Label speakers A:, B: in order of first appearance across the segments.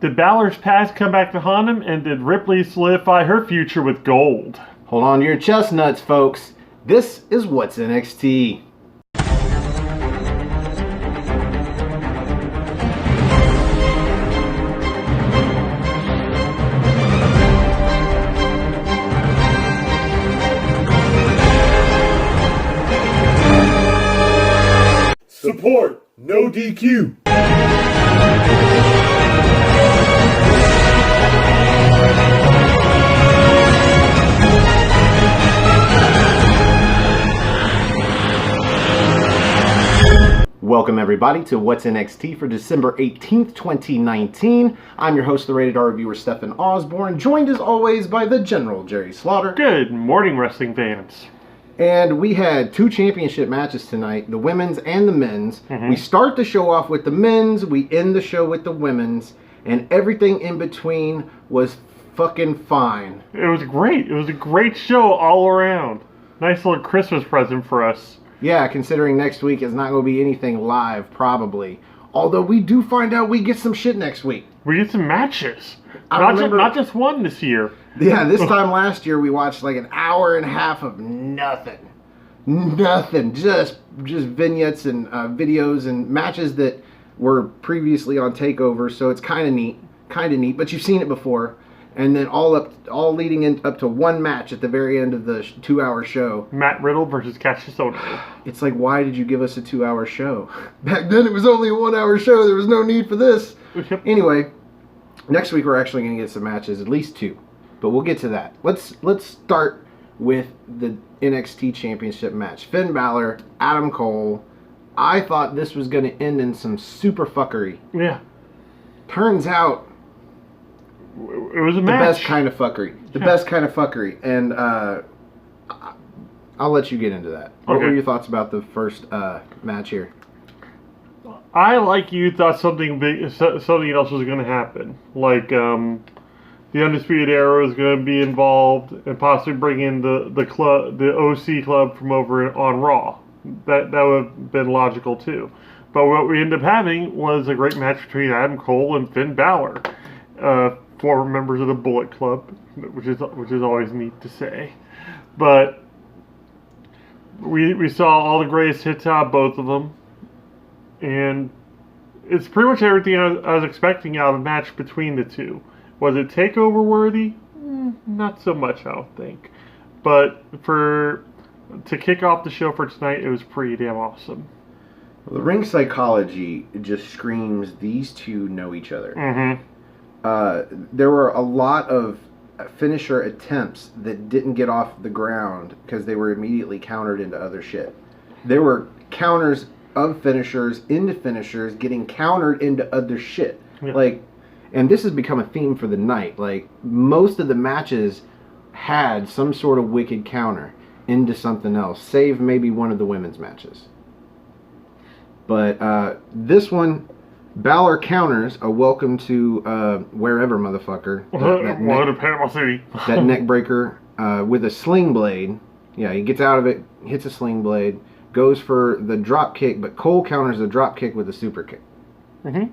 A: Did Balor's past come back to haunt him, and did Ripley solidify her future with gold?
B: Hold on to your chestnuts, folks. This is What's NXT.
C: Support, no DQ.
B: Welcome everybody to What's NXT for December 18th, 2019. I'm your host, the Rated R reviewer, Stefan Osborne, joined as always by the General Jerry Slaughter.
A: Good morning, wrestling fans.
B: And we had two championship matches tonight, the women's and the men's. We start the show off with the men's, we end the show with the women's, and everything in between was fucking fine.
A: It was great. It was a great show all around. Nice little Christmas present for us.
B: Yeah, considering next week is not going to be anything live, probably. Although we do find out we get some shit next week.
A: We get some matches.
B: I
A: Not just one this year.
B: Yeah, this time last year we watched like an hour and a half of nothing. Nothing. Just vignettes and videos and matches that were previously on TakeOver, so it's kind of neat. But you've seen it before. And then all leading up to one match at the very end of the 2-hour show.
A: Matt Riddle versus Cassius Ohno.
B: It's like, why did you give us a 2-hour show? Back then it was only a 1-hour show. There was no need for this.
A: Yep.
B: Anyway, next week we're actually going to get some matches, at least 2. But we'll get to that. Let's start with the NXT Championship match. Finn Balor, Adam Cole. I thought this was going to end in some super fuckery.
A: Yeah.
B: Turns out,
A: it was a match.
B: The best kind of fuckery. Best kind of fuckery. And I'll let you get into that. What were your thoughts about the first match here?
A: I, like you, thought something else was going to happen. Like, the Undisputed Era was going to be involved and possibly bring in the OC club from over on Raw. That would have been logical, too. But what we ended up having was a great match between Adam Cole and Finn Balor. Former members of the Bullet Club, which is always neat to say. But we saw all the greatest hits out of both of them. And it's pretty much everything I was expecting out of a match between the two. Was it TakeOver worthy? Not so much, I don't think. But to kick off the show for tonight, it was pretty damn awesome.
B: Well, the ring psychology just screams these two know each other. There were a lot of finisher attempts that didn't get off the ground because they were immediately countered into other shit. There were counters of finishers into finishers getting countered into other shit. Yeah. And this has become a theme for the night. Like, most of the matches had some sort of wicked counter into something else, save maybe one of the women's matches. But this one, Balor counters a welcome to wherever, motherfucker.
A: Welcome to Panama City.
B: That neck breaker with a sling blade. Yeah, he gets out of it, hits a sling blade, goes for the drop kick, but Cole counters the drop kick with a super kick.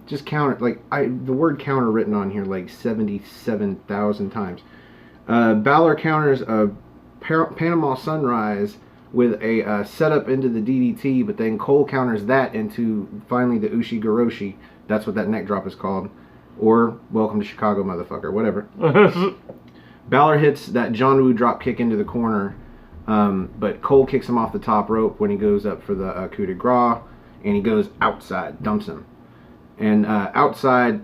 B: Just counter, the word counter written on here like 77,000 times. Balor counters a Panama Sunrise with a setup into the DDT, but then Cole counters that into finally the Ushi-Goroshi. That's what that neck drop is called. Or Welcome to Chicago, motherfucker, whatever. Balor hits that John Woo drop kick into the corner, but Cole kicks him off the top rope when he goes up for the coup de grace, and he goes outside, dumps him. And outside,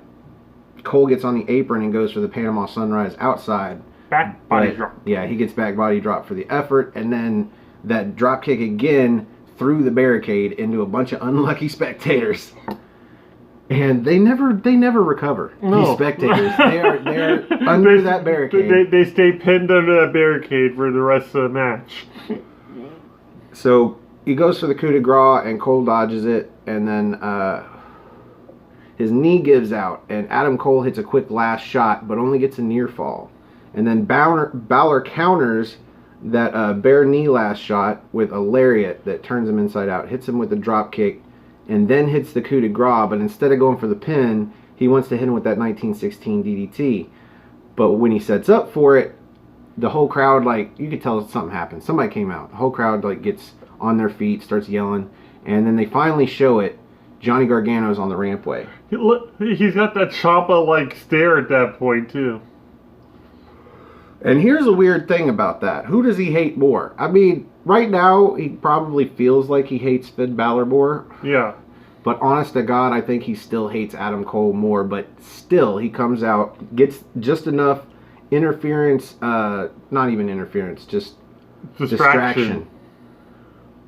B: Cole gets on the apron and goes for the Panama Sunrise outside.
A: Back body drop.
B: Yeah, he gets back body drop for the effort, and then that drop kick again through the barricade into a bunch of unlucky spectators. And they never recover.
A: No.
B: These spectators, they're under that barricade.
A: They stay pinned under that barricade for the rest of the match.
B: So he goes for the coup de grace, and Cole dodges it, and then his knee gives out, and Adam Cole hits a quick last shot, but only gets a near fall. And then Balor counters that bare knee last shot with a lariat that turns him inside out, hits him with a drop kick, and then hits the coup de grace, but instead of going for the pin, he he wants to hit him with that 1916 DDT. But when he sets up for it, the whole crowd, like, you could tell something happened. Somebody came out. The whole crowd, like, gets on their feet, starts yelling, and then they finally show it. Johnny Gargano's on the rampway.
A: He's got that Ciampa-like stare at that point, too.
B: And here's a weird thing about that. Who does he hate more? I mean, right now, he probably feels like he hates Finn Balor more.
A: Yeah.
B: But honest to God, I think he still hates Adam Cole more. But still, he comes out, gets just enough interference, not even interference, just distraction.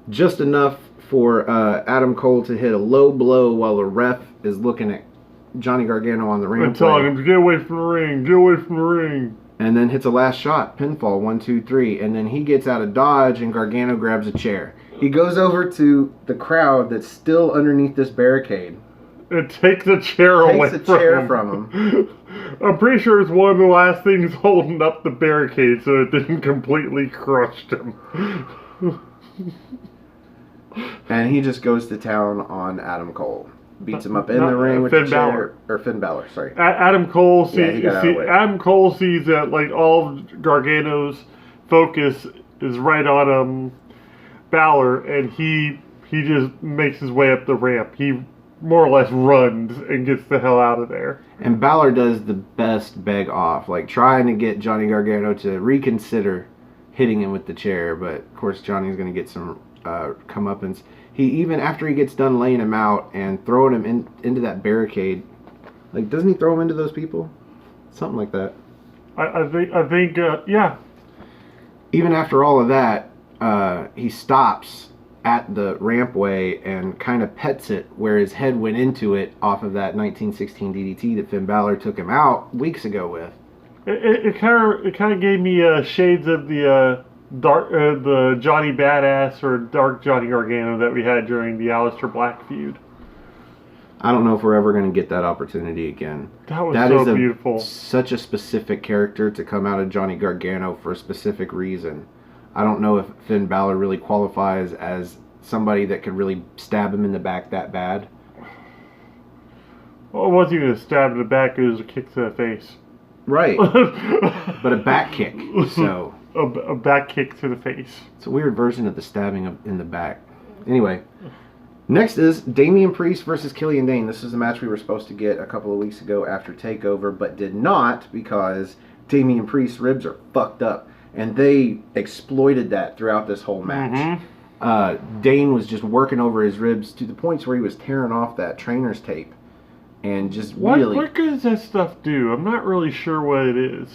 B: Just enough for Adam Cole to hit a low blow while the ref is looking at Johnny Gargano on the ring.
A: And telling him to get away from the ring, get away from the ring.
B: And then hits a last shot, pinfall, 1, 2, 3. And then he gets out of dodge and Gargano grabs a chair. He goes over to the crowd that's still underneath this barricade.
A: And takes the chair
B: from him.
A: I'm pretty sure it's one of the last things holding up the barricade so it didn't completely crush him.
B: And he just goes to town on Adam Cole. Beats him up in the ring with
A: Finn
B: the chair.
A: Balor.
B: Or Finn Balor, sorry.
A: Adam Cole sees
B: Adam
A: Cole sees that like all of Gargano's focus is right on Balor, and he just makes his way up the ramp. He more or less runs and gets the hell out of there.
B: And Balor does the best beg off, like trying to get Johnny Gargano to reconsider hitting him with the chair, but of course Johnny's going to get some comeuppance. He even, after he gets done laying him out and throwing him into that barricade, like, doesn't he throw him into those people? Something like that.
A: I think, yeah.
B: Even after all of that, he stops at the rampway and kind of pets it where his head went into it off of that 1916 DDT that Finn Balor took him out weeks ago with.
A: It kind of gave me shades of the the Johnny Badass or Dark Johnny Gargano that we had during the Aleister Black feud.
B: I don't know if we're ever going to get that opportunity again.
A: That was beautiful.
B: Such a specific character to come out of Johnny Gargano for a specific reason. I don't know if Finn Balor really qualifies as somebody that could really stab him in the back that bad.
A: Well, it wasn't even a stab in the back, it was a kick to the face.
B: Right. But a back kick, so...
A: A back kick to the face.
B: It's a weird version of the stabbing in the back. Anyway, next is Damian Priest versus Killian Dane. This is a match we were supposed to get a couple of weeks ago after TakeOver, but did not because Damian Priest's ribs are fucked up. And they exploited that throughout this whole match. Mm-hmm. Dane was just working over his ribs to the points where he was tearing off that trainer's tape. And just really...
A: What does that stuff do? I'm not really sure what it is.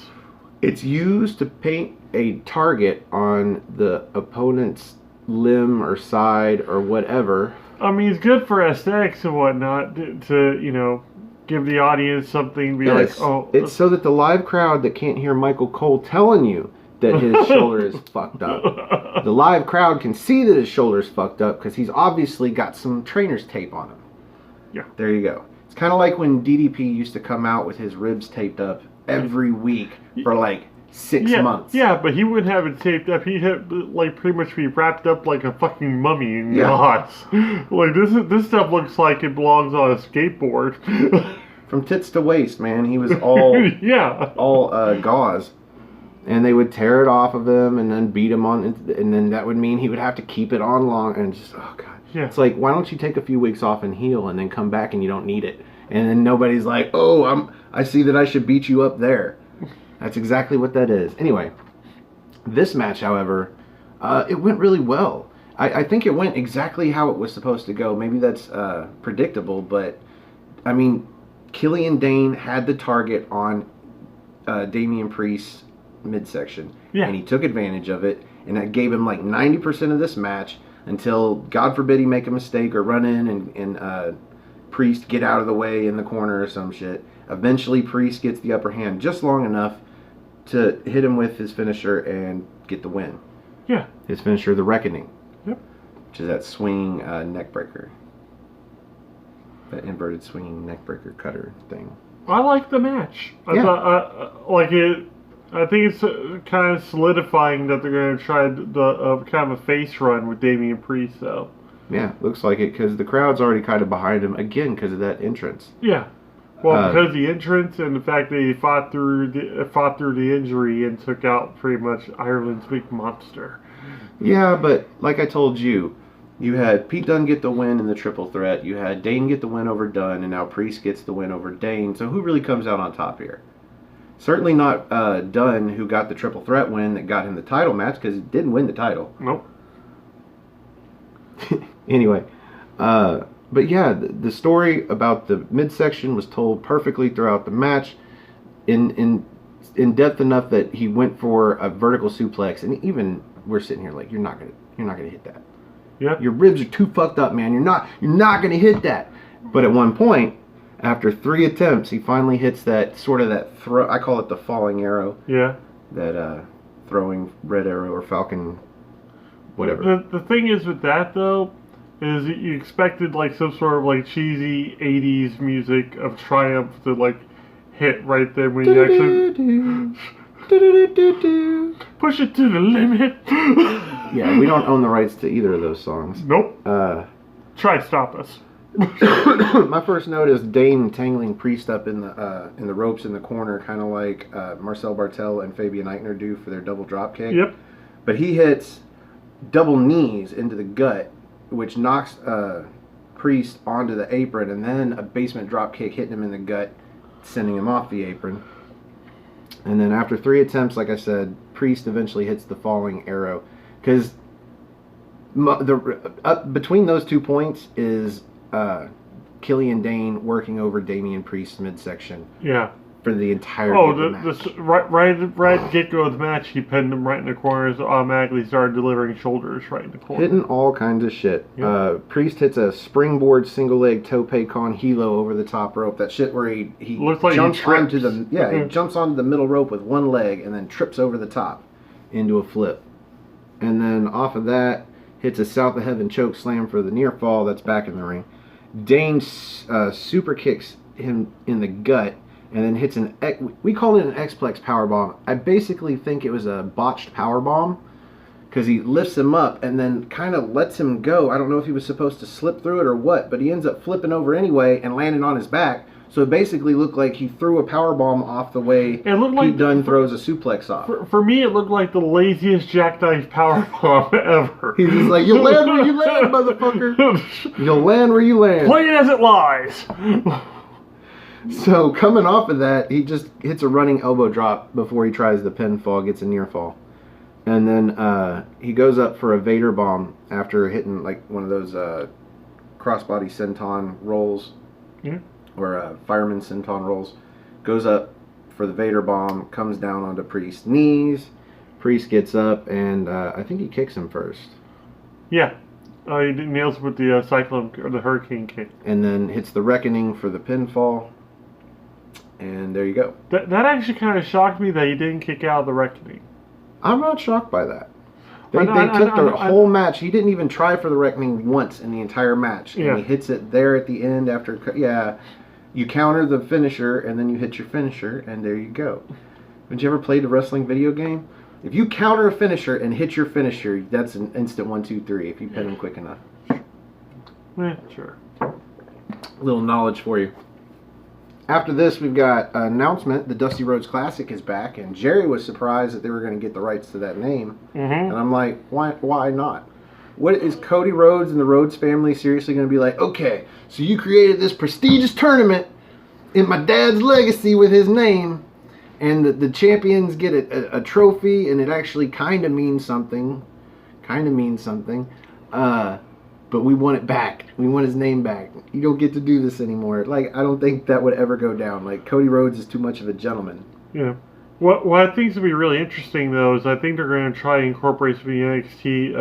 B: It's used to paint a target on the opponent's limb or side or whatever.
A: I mean, it's good for aesthetics and whatnot to give the audience something to be like, oh.
B: It's so that the live crowd that can't hear Michael Cole telling you that his shoulder is fucked up. The live crowd can see that his shoulder's fucked up because he's obviously got some trainer's tape on him.
A: Yeah.
B: There you go. It's kind of like when DDP used to come out with his ribs taped up every week for like 6 months.
A: Yeah, but he wouldn't have it taped up. He'd have like pretty much be wrapped up like a fucking mummy in gauze. Like this stuff looks like it belongs on a skateboard.
B: From tits to waist, man. He was all all gauze. And they would tear it off of him and then beat him on, and then that would mean he would have to keep it on long, and just, oh god.
A: Yeah.
B: It's like, why don't you take a few weeks off and heal and then come back and you don't need it? And then nobody's like, oh, I see that I should beat you up there. That's exactly what that is. Anyway, this match, however, it went really well. I think it went exactly how it was supposed to go. Maybe that's predictable, but, I mean, Killian Dane had the target on Damian Priest's midsection.
A: Yeah.
B: And he took advantage of it, and that gave him like 90% of this match until, God forbid, he make a mistake or run in and Priest get out of the way in the corner or some shit. Eventually, Priest gets the upper hand just long enough to hit him with his finisher and get the win.
A: Yeah.
B: His finisher, the Reckoning.
A: Yep.
B: Which is that swinging neck breaker. That inverted swinging neck breaker cutter thing.
A: I like the match. I think it's kind of solidifying that they're going to try the kind of a face run with Damian Priest, though.
B: Yeah, looks like it, because the crowd's already kind of behind him, again, because of that entrance.
A: Yeah. Well, because the entrance and the fact that he fought through the injury and took out pretty much Ireland's big monster.
B: Yeah, but like I told you, you had Pete Dunne get the win in the triple threat. You had Dane get the win over Dunne, and now Priest gets the win over Dane. So who really comes out on top here? Certainly not Dunne, who got the triple threat win that got him the title match, because he didn't win the title.
A: Nope.
B: Anyway, but yeah, the story about the midsection was told perfectly throughout the match, in depth enough that he went for a vertical suplex, and even we're sitting here like, you're not gonna hit that.
A: Yeah.
B: Your ribs are too fucked up, man. You're not gonna hit that. But at one point, after 3 attempts, he finally hits that throw. I call it the falling arrow.
A: Yeah.
B: That throwing red arrow or falcon, whatever.
A: The thing is with that though, is that you expected like some sort of like cheesy 80s music of triumph to like hit right there when you actually push it to the limit.
B: Yeah, we don't own the rights to either of those songs.
A: Nope. Try stop us.
B: My first note is Dane tangling Priest up in the ropes in the corner, kind of like Marcel Bartel and Fabian Eichner do for their double drop kick.
A: Yep.
B: But he hits double knees into the gut, which knocks Priest onto the apron, and then a basement drop kick hitting him in the gut, sending him off the apron. And then after 3 attempts, like I said, Priest eventually hits the falling arrow, because between those 2 points is Killian Dane working over Damian Priest's midsection.
A: Yeah.
B: For the entirety of the match.
A: Right at the get-go of the match, he pinned him right in the corner, so automatically started delivering shoulders right in the corner.
B: Hitting all kinds of shit. Yep. Priest hits a springboard single-leg tope con hilo over the top rope. That shit where he
A: looks like
B: jumps
A: he trips.
B: onto he jumps onto the middle rope with one leg and then trips over the top into a flip. And then off of that, hits a South of Heaven choke slam for the near fall. That's back in the ring. Dane super kicks him in the gut, and then hits we call it an X-Plex powerbomb. I basically think it was a botched powerbomb, because he lifts him up and then kind of lets him go. I don't know if he was supposed to slip through it or what, but he ends up flipping over anyway and landing on his back. So it basically looked like he threw a powerbomb off the way Pete Dunne throws a suplex off.
A: For me, it looked like the laziest jackknife powerbomb ever.
B: He's just like, you'll land where you land, motherfucker. You'll land where you land.
A: Play it as it lies.
B: So coming off of that, he just hits a running elbow drop before he tries the pinfall, gets a near fall. And then he goes up for a Vader bomb after hitting like one of those crossbody senton rolls.
A: Yeah.
B: Or fireman senton rolls. Goes up for the Vader bomb, comes down onto Priest's knees. Priest gets up, and I think he kicks him first.
A: Yeah. He nails with the cyclone or the hurricane kick.
B: And then hits the Reckoning for the pinfall. And there you go.
A: That actually kind of shocked me that he didn't kick out of the Reckoning.
B: I'm not shocked by that. They took the whole match. He didn't even try for the Reckoning once in the entire match. And he hits it there at the end after... Yeah, you counter the finisher, and then you hit your finisher, and there you go. Did you ever play the wrestling video game? If you counter a finisher and hit your finisher, that's an instant 1, 2, 3 if you pin him quick enough.
A: Yeah, sure.
B: A little knowledge for you. After this, we've got an announcement. The Dusty Rhodes Classic is back, and Jerry was surprised that they were going to get the rights to that name.
A: Mm-hmm.
B: And I'm like, why not? What is Cody Rhodes and the Rhodes family seriously going to be like, okay, so you created this prestigious tournament in my dad's legacy with his name, and the champions get a trophy, and it actually kind of means something. But we want it back. We want his name back. You don't get to do this anymore. Like, I don't think that would ever go down. Like, Cody Rhodes is too much of a gentleman.
A: Yeah. What I think is going to be really interesting, though, is I think they're going to try and incorporate some of the NXT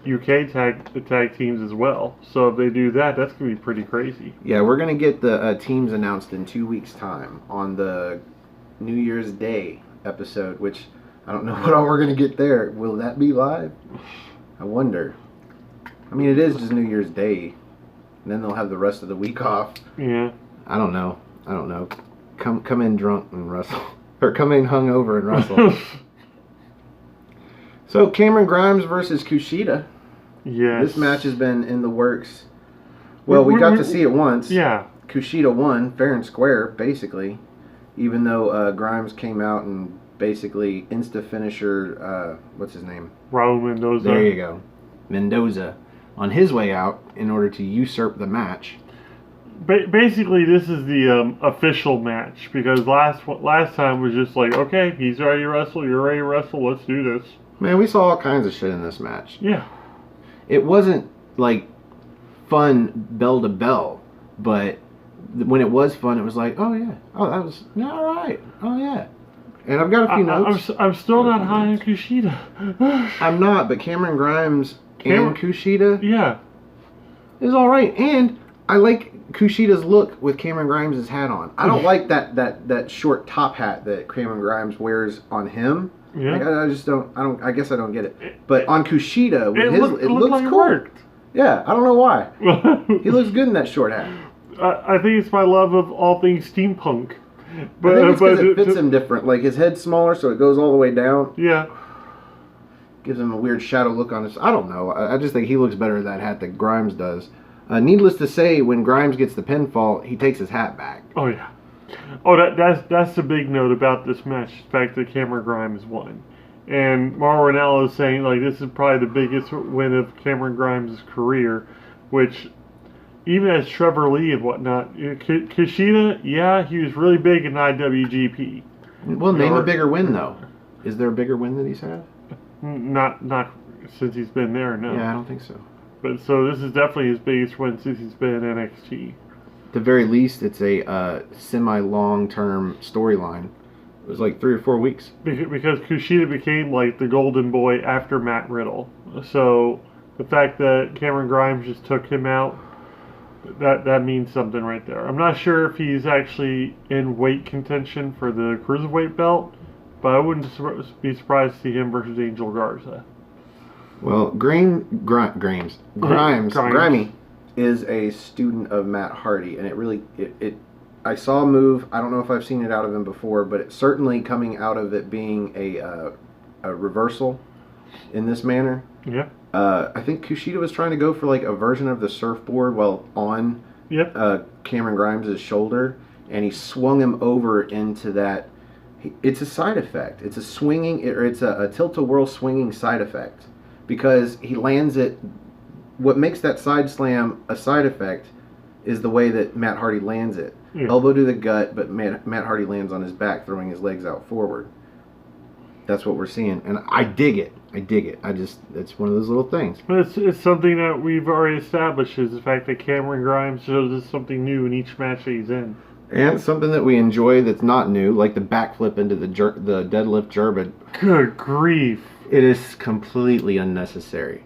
A: UK tag teams as well. So if they do that, that's going to be pretty crazy.
B: Yeah, we're going to get the teams announced in 2 weeks' time on the New Year's Day episode, which I don't know what all we're going to get there. Will that be live? I wonder. I mean, it is just New Year's Day. And then they'll have the rest of the week off.
A: Yeah.
B: I don't know. Come in drunk and wrestle. Or come in hungover and wrestle. So, Cameron Grimes versus Kushida.
A: Yes.
B: This match has been in the works. Well, we got to see it once.
A: Yeah.
B: Kushida won fair and square, basically, even though Grimes came out and basically insta-finisher, what's his name?
A: Raul Mendoza.
B: There you go. Mendoza on his way out in order to usurp the match.
A: Basically, this is the official match, because last time was just like, okay, he's ready to wrestle, you're ready to wrestle, let's do this.
B: Man, we saw all kinds of shit in this match.
A: Yeah.
B: It wasn't like fun bell to bell, but when it was fun, it was like, oh yeah, oh that was all right, oh yeah. And I've got a few notes.
A: I'm still not high on Kushida.
B: I'm not, but Cameron Grimes and Kushida,
A: yeah,
B: is all right, and I like Kushida's look with Cameron Grimes' hat on. I don't like that short top hat that Cameron Grimes wears on him.
A: Yeah.
B: Like, I just don't. I guess I don't get it. But on Kushida, with it looks
A: like
B: cool.
A: It worked.
B: Yeah, I don't know why. He looks good in that short hat.
A: I think it's my love of all things steampunk.
B: But I think it's because it fits him different. Like his head's smaller, so it goes all the way down.
A: Yeah.
B: Gives him a weird shadow look on his. I don't know. I just think he looks better in that hat than Grimes does. Needless to say, when Grimes gets the pinfall, he takes his hat back.
A: Oh yeah. Oh, that's the big note about this match. The fact that Cameron Grimes won, and Mauro Ranallo is saying like this is probably the biggest win of Cameron Grimes' career, which even as Trevor Lee and whatnot, Kushida, yeah, he was really big in IWGP.
B: Well, name a bigger win though. Is there a bigger win that he's had?
A: Not since he's been there. No.
B: Yeah, I don't think so.
A: But so this is definitely his biggest win since he's been in NXT.
B: At the very least, it's a semi-long-term storyline. It was like 3 or 4 weeks.
A: Because Kushida became like the golden boy after Matt Riddle. So the fact that Cameron Grimes just took him out, that means something right there. I'm not sure if he's actually in weight contention for the Cruiserweight belt, but I wouldn't be surprised to see him versus Angel Garza.
B: Well, Grimes is a student of Matt Hardy, and it really I saw a move. I don't know if I've seen it out of him before, but it's certainly coming out of it being a reversal in this manner.
A: Yeah.
B: I think Kushida was trying to go for like a version of the surfboard while on Cameron Grimes' shoulder, and he swung him over into that. It's a side effect. It's a swinging, or it's a tilt-a-whirl swinging side effect. Because he lands it, what makes that side slam a side effect is the way that Matt Hardy lands it. Yeah. Elbow to the gut, but Matt Hardy lands on his back, throwing his legs out forward. That's what we're seeing, and I dig it. It's one of those little things.
A: It's something that we've already established, is the fact that Cameron Grimes shows us something new in each match that he's in.
B: And something that we enjoy that's not new, like the backflip into the deadlift German.
A: Good grief.
B: It is completely unnecessary.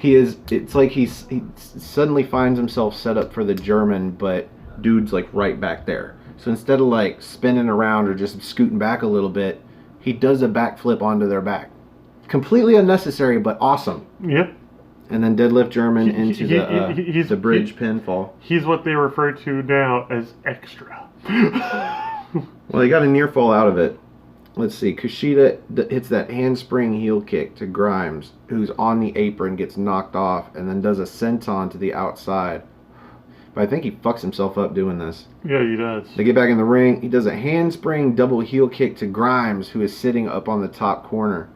B: It's like he suddenly finds himself set up for the German, but dude's like right back there. So instead of like spinning around or just scooting back a little bit, he does a backflip onto their back. Completely unnecessary, but awesome.
A: Yep.
B: And then deadlift German into the bridge pinfall.
A: He's what they refer to now as extra.
B: Well, he got a near fall out of it. Let's see. Kushida hits that handspring heel kick to Grimes, who's on the apron, gets knocked off, and then does a senton to the outside. But I think he fucks himself up doing this.
A: Yeah, he does.
B: They get back in the ring. He does a handspring double heel kick to Grimes, who is sitting up on the top corner.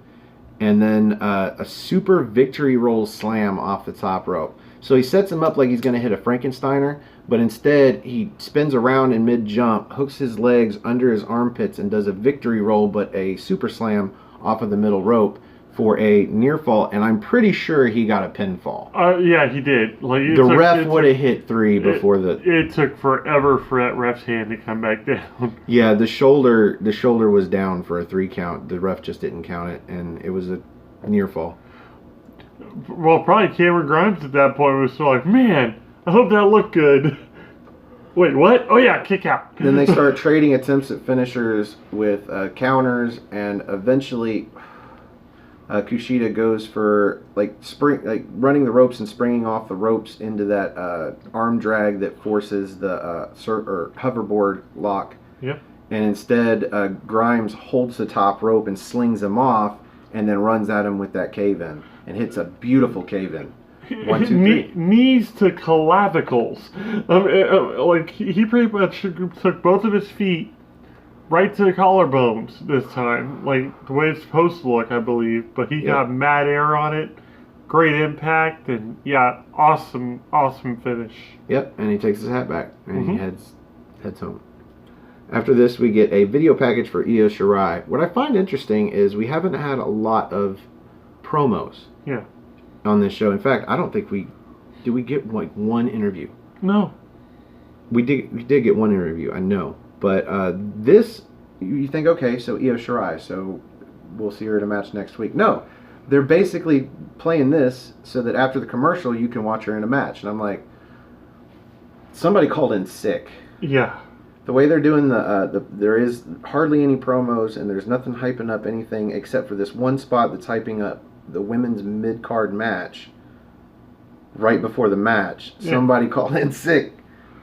B: And then a super victory roll slam off the top rope. So he sets him up like he's going to hit a Frankensteiner, but instead he spins around in mid-jump, hooks his legs under his armpits, and does a victory roll, but a super slam off of the middle rope for a near fall, and I'm pretty sure he got a pinfall.
A: Yeah, he did. Like
B: the ref would have hit 3 before
A: It took forever for that ref's hand to come back down.
B: Yeah, the shoulder was down for a 3 count. The ref just didn't count it, and it was a near fall.
A: Well, probably Cameron Grimes at that point was still like, man, I hope that looked good. Wait, what? Oh yeah, kick out.
B: Then they start trading attempts at finishers with counters, and eventually Kushida goes for running the ropes and springing off the ropes into that arm drag that forces the hoverboard lock.
A: Yep.
B: And instead, Grimes holds the top rope and slings him off, and then runs at him with that cave-in and hits a beautiful cave-in. 1, 2, 3.
A: Knees to clavicles. Like he pretty much took both of his feet right to the collarbones this time, like the way it's supposed to look, I believe. But he got mad air on it. Great impact, and awesome finish.
B: Yep, and he takes his hat back, and he heads home. After this, we get a video package for Io Shirai. What I find interesting is we haven't had a lot of promos on this show. In fact, I don't think we get like one interview.
A: No.
B: We did get one interview, I know. But this, you think, okay, so Io Shirai, so we'll see her in a match next week. No. They're basically playing this so that after the commercial you can watch her in a match. And I'm like, somebody called in sick.
A: Yeah.
B: The way they're doing there is hardly any promos, and there's nothing hyping up anything except for this one spot that's hyping up the women's mid-card match right before the match. Somebody called in sick.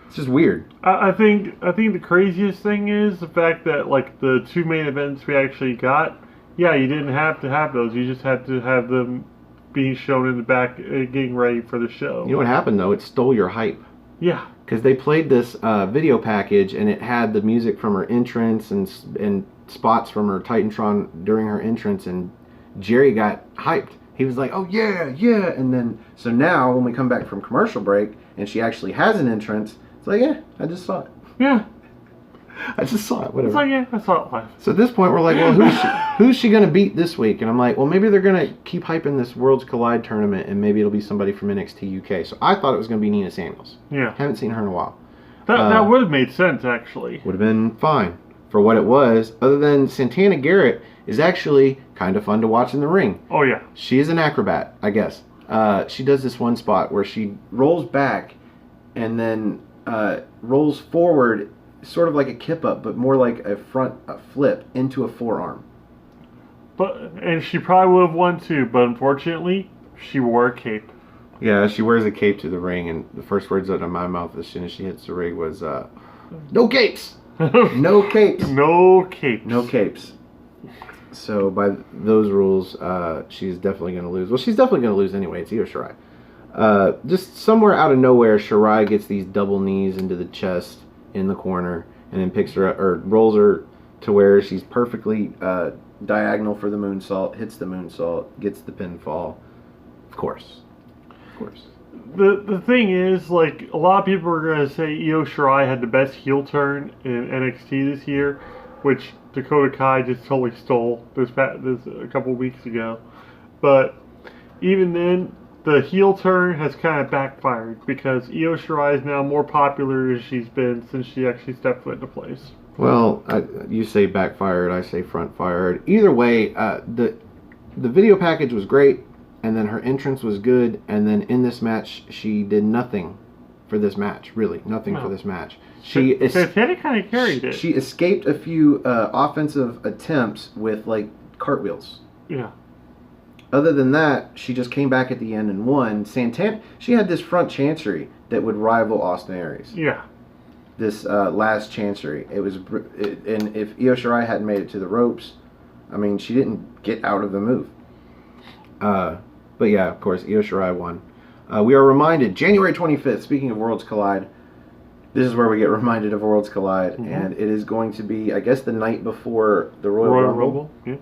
B: It's just weird.
A: I think the craziest thing is the fact that like the 2 main events we actually got, you didn't have to have those. You just had to have them being shown in the back, getting ready for the show.
B: You know what happened though? It stole your hype.
A: Yeah.
B: Because they played this video package, and it had the music from her entrance and spots from her Titantron during her entrance, and Jerry got hyped. He was like, oh yeah, and then, so now when we come back from commercial break, and she actually has an entrance, it's like, I just saw it.
A: Yeah.
B: I just saw it, whatever.
A: It's like, I saw it live.
B: So at this point, we're like, well, who's she going to beat this week? And I'm like, well, maybe they're going to keep hyping this Worlds Collide tournament, and maybe it'll be somebody from NXT UK. So I thought it was going to be Nina Samuels.
A: Yeah.
B: Haven't seen her in a while.
A: That would have made sense, actually.
B: Would have been fine for what it was, other than Santana Garrett is actually kind of fun to watch in the ring.
A: Oh, yeah.
B: She is an acrobat, I guess. She does this one spot where she rolls back and then rolls forward, sort of like a kip up, but more like a flip into a forearm.
A: And she probably would have won too, but unfortunately, she wore a cape.
B: Yeah, she wears a cape to the ring, and the first words out of my mouth as soon as she hits the ring was, no capes! No capes!
A: No capes.
B: No capes. So by those rules, she's definitely going to lose. Well, she's definitely going to lose anyway. It's Io Shirai. Just somewhere out of nowhere, Shirai gets these double knees into the chest in the corner, and then picks her up, or rolls her to where she's perfectly diagonal for the moonsault, hits the moonsault, gets the pinfall. Of course.
A: The thing is, like, a lot of people are going to say Io Shirai had the best heel turn in NXT this year, which Dakota Kai just totally stole this a couple weeks ago. But even then, the heel turn has kind of backfired because Io Shirai is now more popular as she's been since she actually stepped foot into place.
B: Well, you say backfired, I say front fired. Either way, the video package was great, and then her entrance was good, and then in this match, she did nothing for this match. Really, nothing for this match.
A: Santana kind of carried it.
B: She escaped a few offensive attempts with like cartwheels.
A: Yeah.
B: Other than that, she just came back at the end and won. Santana, she had this front chancery that would rival Austin Aries.
A: Yeah.
B: This last chancery, and if Io Shirai hadn't made it to the ropes, I mean, she didn't get out of the move. But yeah, of course, Io Shirai won. We are reminded, January 25th, speaking of Worlds Collide, this is where we get reminded of Worlds Collide, and it is going to be, I guess, the night before the Royal Rumble.
A: Yeah.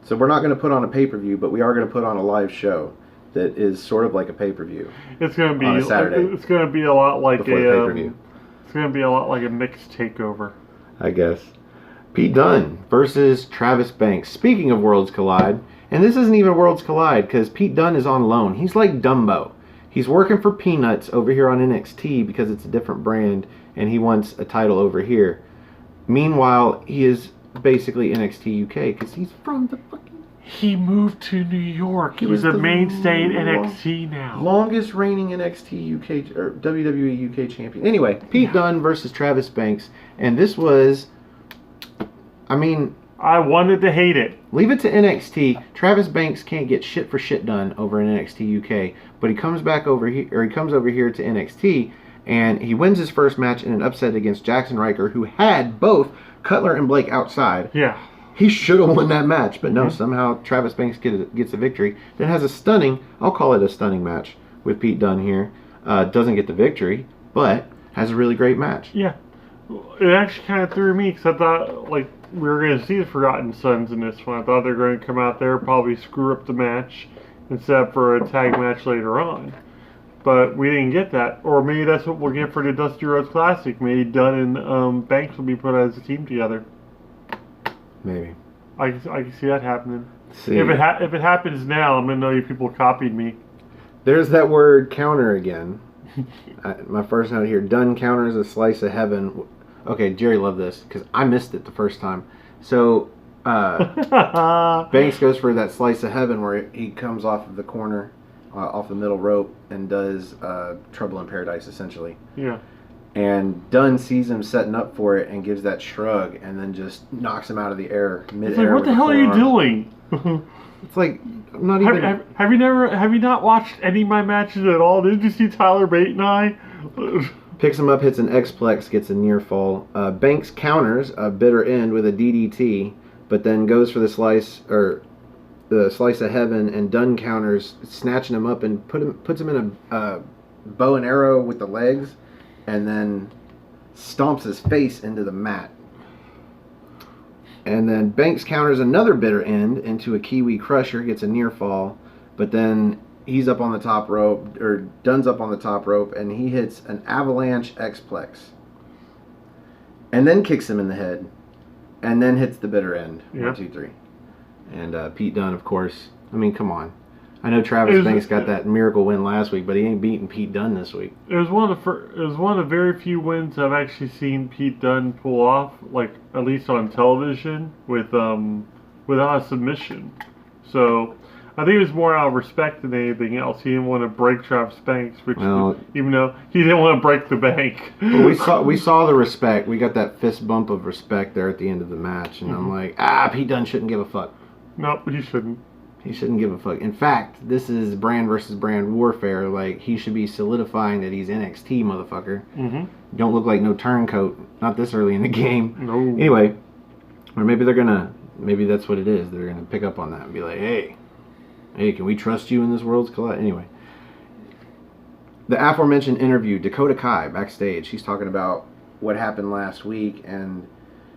B: So we're not going to put on a pay-per-view, but we are going to put on a live show that is sort of like a pay-per-view.
A: It's going to be
B: on a Saturday.
A: It's going to be a lot like
B: before the pay-per-view.
A: It's going to be a lot like a mixed takeover,
B: I guess. Pete Dunne versus Travis Banks. Speaking of Worlds Collide, and this isn't even Worlds Collide because Pete Dunne is on loan. He's like Dumbo. He's working for Peanuts over here on NXT because it's a different brand, and he wants a title over here. Meanwhile, he is basically NXT UK because he's from the fucking...
A: He moved to New York. He's a mainstay in NXT now.
B: Longest reigning NXT UK or WWE UK champion. Anyway, Pete Dunne versus Travis Banks, and this was, I mean,
A: I wanted to hate it.
B: Leave it to NXT. Travis Banks can't get shit for shit done over in NXT UK, but he comes back over here, or he comes over here to NXT, and he wins his first match in an upset against Jackson Ryker, who had both Cutler and Blake outside.
A: Yeah.
B: He should have won that match, but no, somehow Travis Banks gets a victory. Then has a stunning, I'll call it a stunning match, with Pete Dunne here. Doesn't get the victory, but has a really great match.
A: Yeah. It actually kind of threw me because I thought, like, we were going to see the Forgotten Sons in this one. I thought they were going to come out there, probably screw up the match and set up for a tag match later on. But we didn't get that. Or maybe that's what we'll get for the Dusty Rhodes Classic. Maybe Dunn and Banks will be put as a team together.
B: Maybe.
A: I can see that happening.
B: See.
A: If it happens now, I'm going to know you people copied me.
B: There's that word counter again. My first note here. Dunn counters a slice of heaven. Okay, Jerry loved this because I missed it the first time. So Banks goes for that slice of heaven where he comes off of the corner, off the middle rope, and does Trouble in Paradise essentially.
A: Yeah.
B: And Dunn sees him setting up for it and gives that shrug and then just knocks him out of the air midair.
A: It's like, what the hell are you doing?
B: It's like, I'm not even.
A: Have you not watched any of my matches at all? Didn't you see Tyler Bate and I?
B: Picks him up, hits an X-Plex, gets a near fall. Banks counters a bitter end with a DDT, but then goes for the slice of heaven, and Dunn counters, snatching him up and puts him in a bow and arrow with the legs, and then stomps his face into the mat. And then Banks counters another bitter end into a Kiwi Crusher, gets a near fall, but then he's up on the top rope, or Dunn's up on the top rope, and he hits an avalanche X-Plex. And then kicks him in the head, and then hits the bitter end.
A: Yeah.
B: 1, 2, 3. And Pete Dunne, of course. I mean, come on. I know Travis Banks got that miracle win last week, but he ain't beating Pete Dunne this week.
A: It was one of the very few wins I've actually seen Pete Dunne pull off, like at least on television, without a submission. So I think it was more out of respect than anything else. He didn't want to break Travis Banks, even though he didn't want to break the bank.
B: Well, we saw the respect. We got that fist bump of respect there at the end of the match, and I'm like, Pete Dunne shouldn't give a fuck.
A: Nope, he shouldn't.
B: He shouldn't give a fuck. In fact, this is brand versus brand warfare. Like, he should be solidifying that he's NXT, motherfucker.
A: Mm-hmm.
B: Don't look like no turncoat. Not this early in the game.
A: No.
B: Anyway, or maybe that's what it is. They're gonna pick up on that and be like, hey, can we trust you in this world's collide? Anyway, the aforementioned interview, Dakota Kai backstage. She's talking about what happened last week and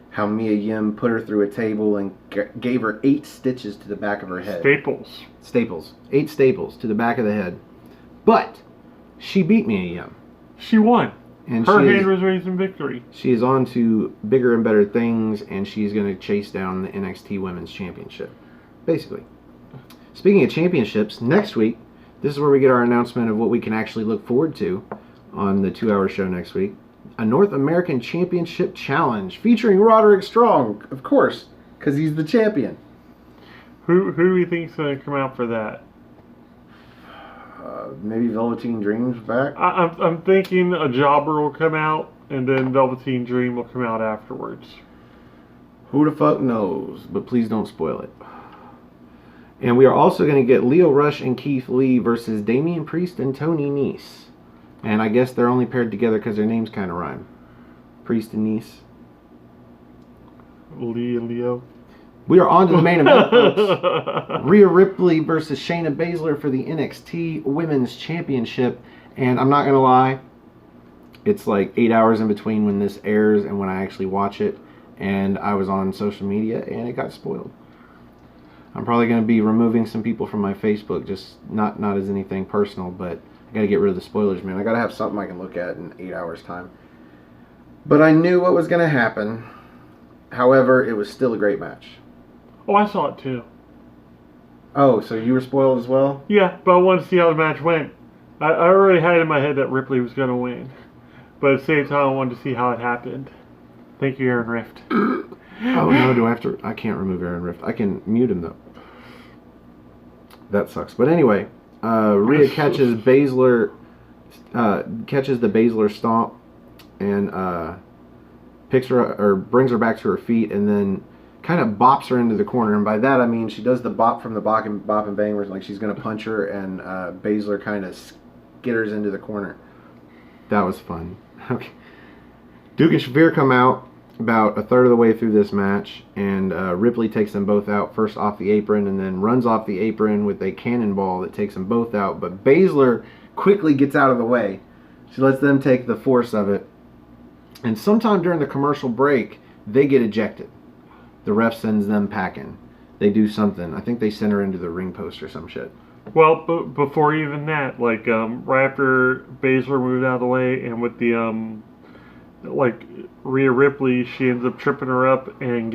B: how Mia Yim put her through a table and gave her 8 stitches to the back of her head. Staples. 8 staples to the back of the head. But she beat Mia Yim.
A: She won.
B: And
A: her hand was raised in victory.
B: She is on to bigger and better things, and she's going to chase down the NXT Women's Championship. Basically. Speaking of championships, next week, this is where we get our announcement of what we can actually look forward to on the 2-hour show next week. A North American Championship Challenge featuring Roderick Strong, of course, because he's the champion.
A: Who do you think's going to come out for that?
B: Maybe Velveteen Dream's back.
A: I'm thinking a jobber will come out, and then Velveteen Dream will come out afterwards.
B: Who the fuck knows? But please don't spoil it. And we are also going to get Lio Rush and Keith Lee versus Damian Priest and Tony Nese. And I guess they're only paired together because their names kind of rhyme. Priest and Nese.
A: Lee and Leo.
B: We are on to the main event, folks. Rhea Ripley versus Shayna Baszler for the NXT Women's Championship. And I'm not going to lie, it's like 8 hours in between when this airs and when I actually watch it. And I was on social media and it got spoiled. I'm probably going to be removing some people from my Facebook, just not as anything personal, but I got to get rid of the spoilers, man. I got to have something I can look at in 8 hours' time. But I knew what was going to happen. However, it was still a great match.
A: Oh, I saw it too.
B: Oh, so you were spoiled as well?
A: Yeah, but I wanted to see how the match went. I already had in my head that Ripley was going to win. But at the same time, I wanted to see how it happened. Thank you, Aaron Rift.
B: Oh, no, do I have to? I can't remove Aaron Rift. I can mute him, though. That sucks. But anyway, Rhea catches Baszler, catches the Baszler stomp, and picks her or brings her back to her feet, and then kind of bops her into the corner. And by that I mean she does the bop from the bop and bang, where like she's gonna punch her, and Baszler kind of skitters into the corner. That was fun. Okay. Duke and Shafir come out about a third of the way through this match, and Ripley takes them both out, first off the apron and then runs off the apron with a cannonball that takes them both out. But Baszler quickly gets out of the way. She lets them take the force of it. And sometime during the commercial break, they get ejected. The ref sends them packing. They do something. I think they send her into the ring post or some shit.
A: Well, before even that, like, right after Baszler moved out of the way, and with the, like, Rhea Ripley, she ends up tripping her up and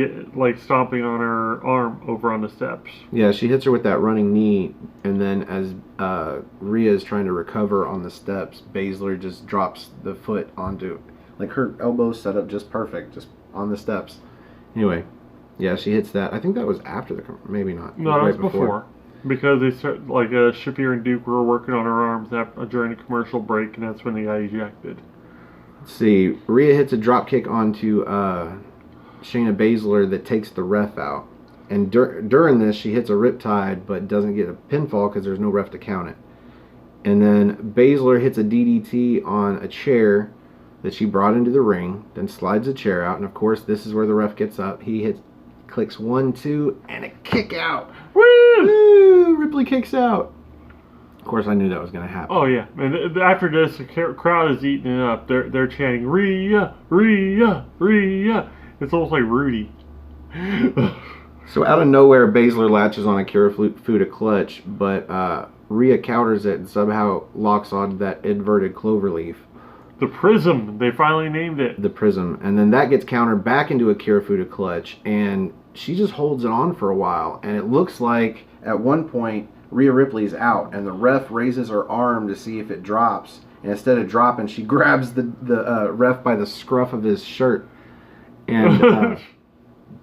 A: stomping on her arm over on the steps.
B: Yeah, she hits her with that running knee, and then as Rhea is trying to recover on the steps, Baszler just drops the foot onto, like, her elbows set up just perfect, just on the steps. Anyway, yeah, she hits that. I think that was after the, maybe not.
A: No, it was before. Because they start, like, Shafir and Duke were working on her arms during the commercial break, and that's when they got ejected.
B: Let's see, Rhea hits a drop kick onto Shayna Baszler that takes the ref out. And during this, she hits a riptide, but doesn't get a pinfall because there's no ref to count it. And then Baszler hits a DDT on a chair that she brought into the ring, then slides the chair out, and of course, this is where the ref gets up. He clicks 1, 2, and a kick out.
A: Woo!
B: Woo! Ripley kicks out. Of course, I knew that was going to happen.
A: Oh yeah, and after this, the crowd is eating it up. They're chanting Rhea, Rhea, Rhea. It's almost like Rudy.
B: So out of nowhere, Baszler latches on a Kirifuda clutch, but Rhea counters it and somehow locks on that inverted cloverleaf.
A: The Prism. They finally named it.
B: The Prism. And then that gets countered back into a Kirifuda clutch, and she just holds it on for a while. And it looks like at one point Rhea Ripley's out, and the ref raises her arm to see if it drops. And instead of dropping, she grabs the ref by the scruff of his shirt and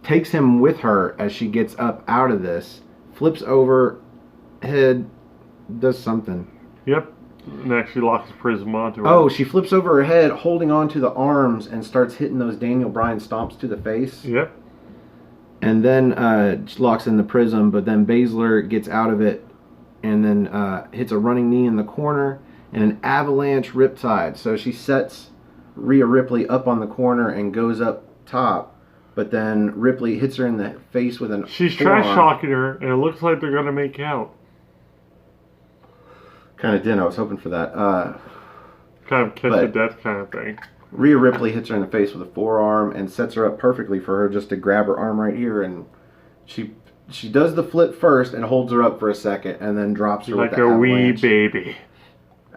B: takes him with her as she gets up out of this, flips over, head, does something.
A: Yep. And actually locks the Prism onto her.
B: Oh, she flips over her head, holding onto the arms, and starts hitting those Daniel Bryan stomps to the face.
A: Yep.
B: And then she locks in the Prism, but then Baszler gets out of it and then hits a running knee in the corner and an avalanche riptide. So she sets Rhea Ripley up on the corner and goes up top, but then Ripley hits her in the face with an
A: She's
B: forearm.
A: trash-talking her, and it looks like they're going to make out.
B: Kind of did. I was hoping for that.
A: Kind of kiss of death kind of thing.
B: Rhea Ripley hits her in the face with a forearm and sets her up perfectly for her just to grab her arm right here, and she does the flip first and holds her up for a second and then drops her
A: like
B: with the
A: a
B: avalanche.
A: wee baby.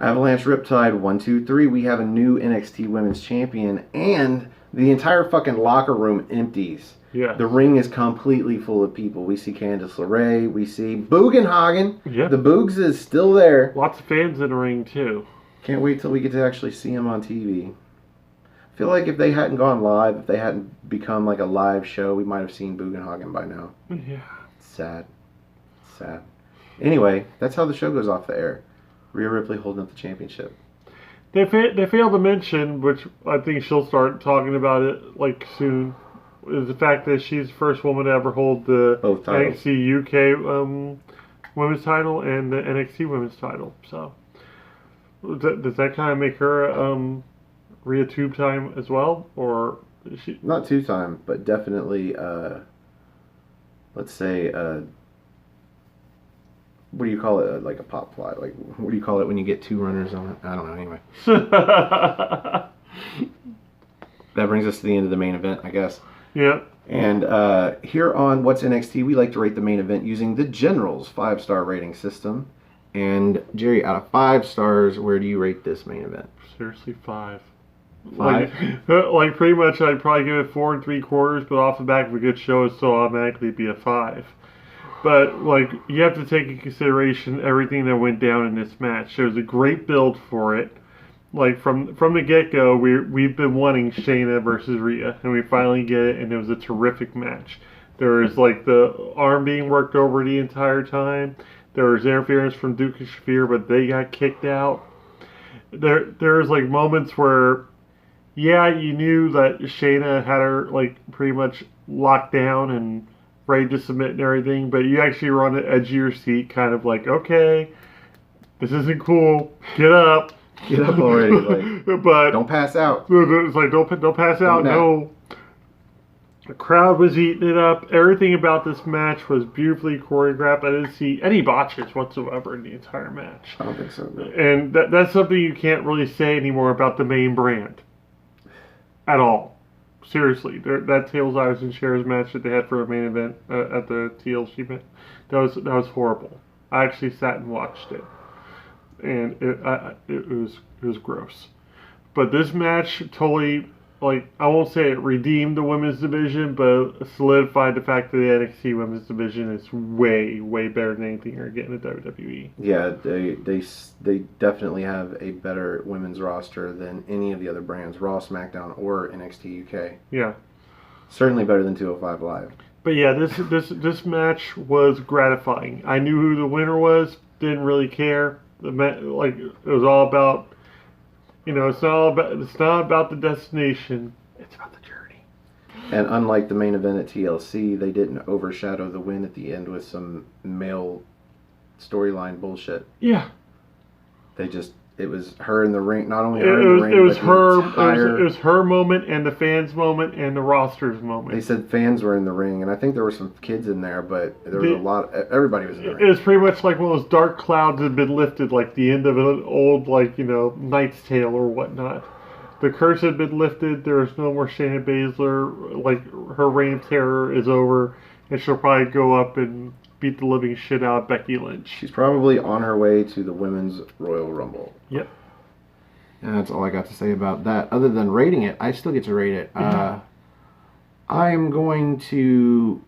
B: Avalanche Riptide, 1, 2, 3. We have a new NXT Women's Champion, and the entire fucking locker room empties.
A: Yeah.
B: The ring is completely full of people. We see Candice LeRae. We see Bugenhagen.
A: Yeah.
B: The Boogs is still there.
A: Lots of fans in the ring, too.
B: Can't wait till we get to actually see him on TV. I feel like if they hadn't gone live, if they hadn't become like a live show, we might have seen Bugenhagen by now.
A: Yeah.
B: Sad. Sad. Anyway, that's how the show goes off the air. Rhea Ripley holding up the championship.
A: They failed to mention, which I think she'll start talking about it like soon, is the fact that she's the first woman to ever hold the
B: Both titles.
A: NXT UK women's title and the NXT women's title. So does that kind of make her Rhea Tube Time as well, or is she?
B: Not 2-time, but definitely, let's say, what do you call it? Like a pop fly. Like, what do you call it when you get 2 runners on it? I don't know. Anyway. That brings us to the end of the main event, I guess.
A: Yeah.
B: And here on What's NXT, we like to rate the main event using the General's 5-star rating system. And Jerry, out of 5 stars, where do you rate this main event?
A: Seriously, 5.
B: 5?
A: Like pretty much, I'd probably give it 4 3/4, but off the back of a good show, it'd still automatically be a 5. But like, you have to take into consideration everything that went down in this match. There was a great build for it. Like from the get-go, we've been wanting Shayna versus Rhea, and we finally get it, and it was a terrific match. There was like the arm being worked over the entire time. There was interference from Duke and Shafir, but they got kicked out. There's like moments where, yeah, you knew that Shayna had her like pretty much locked down and ready to submit and everything, but you actually were on the edge of your seat, kind of like, okay, this isn't cool. Get up.
B: Get up already. Like,
A: but
B: don't pass out.
A: It's like don't pass out. No. The crowd was eating it up. Everything about this match was beautifully choreographed. I didn't see any botches whatsoever in the entire match.
B: I don't think so. No.
A: And that's something you can't really say anymore about the main brand. At all. Seriously. That Tails, Eyes, and Shares match that they had for a main event at the TLC event, that was horrible. I actually sat and watched it. And it was gross. But this match totally, like, I won't say it redeemed the women's division, but solidified the fact that the NXT women's division is way, way better than anything you're getting at WWE.
B: Yeah, they definitely have a better women's roster than any of the other brands, Raw, SmackDown, or NXT UK.
A: Yeah.
B: Certainly better than 205 Live.
A: But yeah, this match was gratifying. I knew who the winner was, didn't really care. It was all about, it's not about the destination. It's about the journey.
B: And unlike the main event at TLC, they didn't overshadow the win at the end with some male storyline bullshit.
A: Yeah.
B: It was her in the ring, not only her in the ring, it was
A: her moment and the fans' moment and the roster's moment.
B: They said fans were in the ring, and I think there were some kids in there, but there was everybody was in the ring.
A: It was pretty much like one of those dark clouds had been lifted, like the end of an old, Knight's Tale or whatnot. The curse had been lifted. There is no more Shayna Baszler. Like, her reign of terror is over, and she'll probably go up and beat the living shit out of Becky Lynch.
B: She's probably on her way to the Women's Royal Rumble.
A: Yep.
B: And that's all I got to say about that. Other than rating it, I still get to rate it. I'm going to.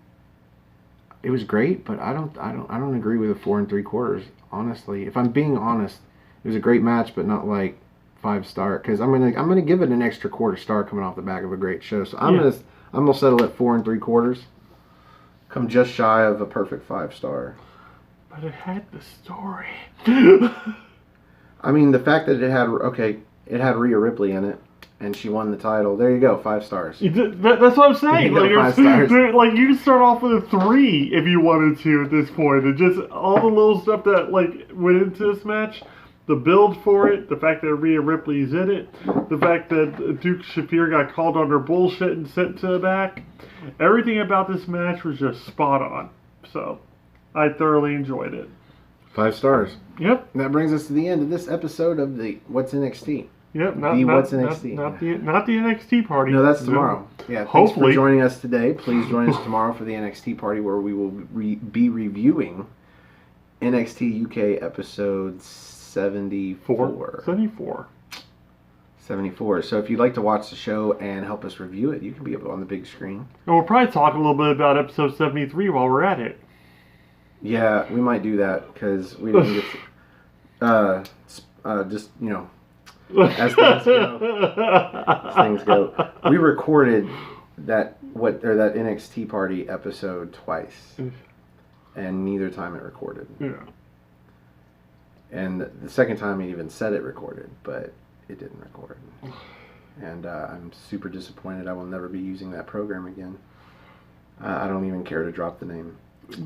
B: It was great, but I don't agree with a 4 3/4. Honestly, if I'm being honest, it was a great match, but not like 5-star. Because I'm gonna give it an extra quarter star coming off the back of a great show. So I'm gonna settle at 4 3/4. Come just shy of a perfect 5-star.
A: But it had the story.
B: I mean, the fact that it had Rhea Ripley in it, and she won the title. There you go, 5 stars.
A: That's what I'm saying.
B: Like, 5 stars.
A: Like, you can start off with a 3 if you wanted to at this point. And just all the little stuff that went into this match, the build for it, the fact that Rhea Ripley's in it, the fact that Duke Shafir got called on her bullshit and sent to the back. Everything about this match was just spot on. So, I thoroughly enjoyed it.
B: 5 stars.
A: Yep.
B: And that brings us to the end of this episode of the What's NXT.
A: Yep.
B: What's NXT.
A: Not the NXT party.
B: No, that's tomorrow. No. Yeah. Thanks for joining us today. Please join us tomorrow for the NXT party, where we will be reviewing NXT UK episode 74. 74. So if you'd like to watch the show and help us review it, you can be up on the big screen.
A: And we'll probably talk a little bit about episode 73 while we're at it.
B: Yeah, we might do that because we didn't get to, just, as things go. We recorded that NXT party episode twice, and neither time it recorded.
A: Yeah.
B: And the second time it even said it recorded, but it didn't record. And I'm super disappointed. I will never be using that program again. I don't even care to drop the name.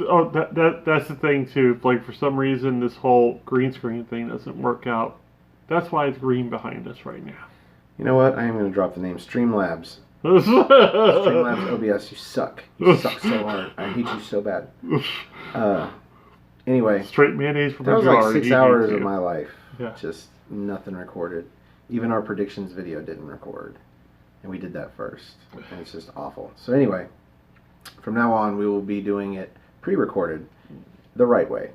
A: Oh, that's the thing too. Like, for some reason, this whole green screen thing doesn't work out. That's why it's green behind us right now.
B: You know what? I am going to drop the name Streamlabs. Streamlabs OBS, you suck. You suck so hard. I hate you so bad. Anyway.
A: Straight mayonnaise from
B: that
A: the jar.
B: was like 6 hours of my life.
A: Yeah.
B: Just nothing recorded. Even our predictions video didn't record. And we did that first. And it's just awful. So anyway, from now on we will be doing it pre-recorded the right way.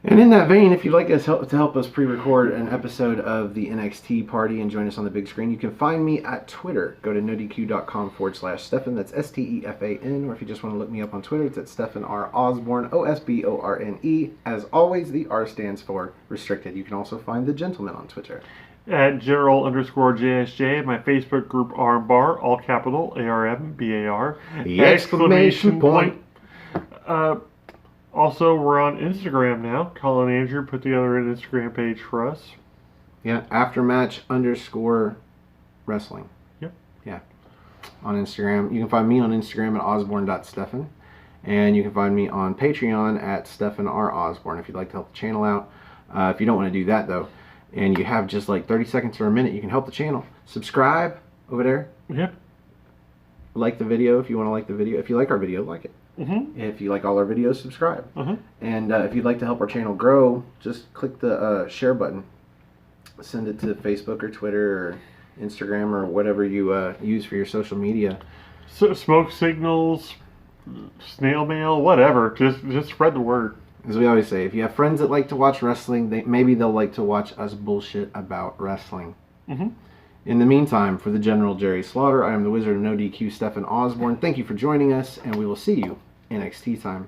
B: And in that vein, if you'd like us to help us pre-record an episode of the NXT party and join us on the big screen, you can find me at Twitter. Go to nodq.com/Stefan. That's STEFAN. Or if you just want to look me up on Twitter, it's at Stefan R. Osborne, OSBORNE. As always, the R stands for restricted. You can also find the gentleman on Twitter
A: at General_JSJ, my Facebook group Armbar, all capital ARMBAR.
B: Exclamation point.
A: Also, we're on Instagram now. Colin and Andrew put together an Instagram page for us.
B: Yeah, aftermatch_wrestling.
A: Yep.
B: Yeah. On Instagram. You can find me on Instagram at osborne.stefan. And you can find me on Patreon at Stefan R. Osborne if you'd like to help the channel out. If you don't want to do that, though, and you have just like 30 seconds or a minute, you can help the channel. Subscribe over there.
A: Yep.
B: like the video if you want to like the video. If you like our video, like it.
A: Mm-hmm.
B: If you like all our videos, subscribe.
A: Mm-hmm.
B: And if you'd like to help our channel grow, just click the share button. Send it to Facebook or Twitter or Instagram or whatever you use for your social media.
A: So, smoke signals, snail mail, whatever. Just spread the word.
B: As we always say, if you have friends that like to watch wrestling, maybe they'll like to watch us bullshit about wrestling.
A: Mm-hmm.
B: In the meantime, for the General Jerry Slaughter, I am the Wizard of No DQ, Stefan Osborne. Thank you for joining us, and we will see you NXT time.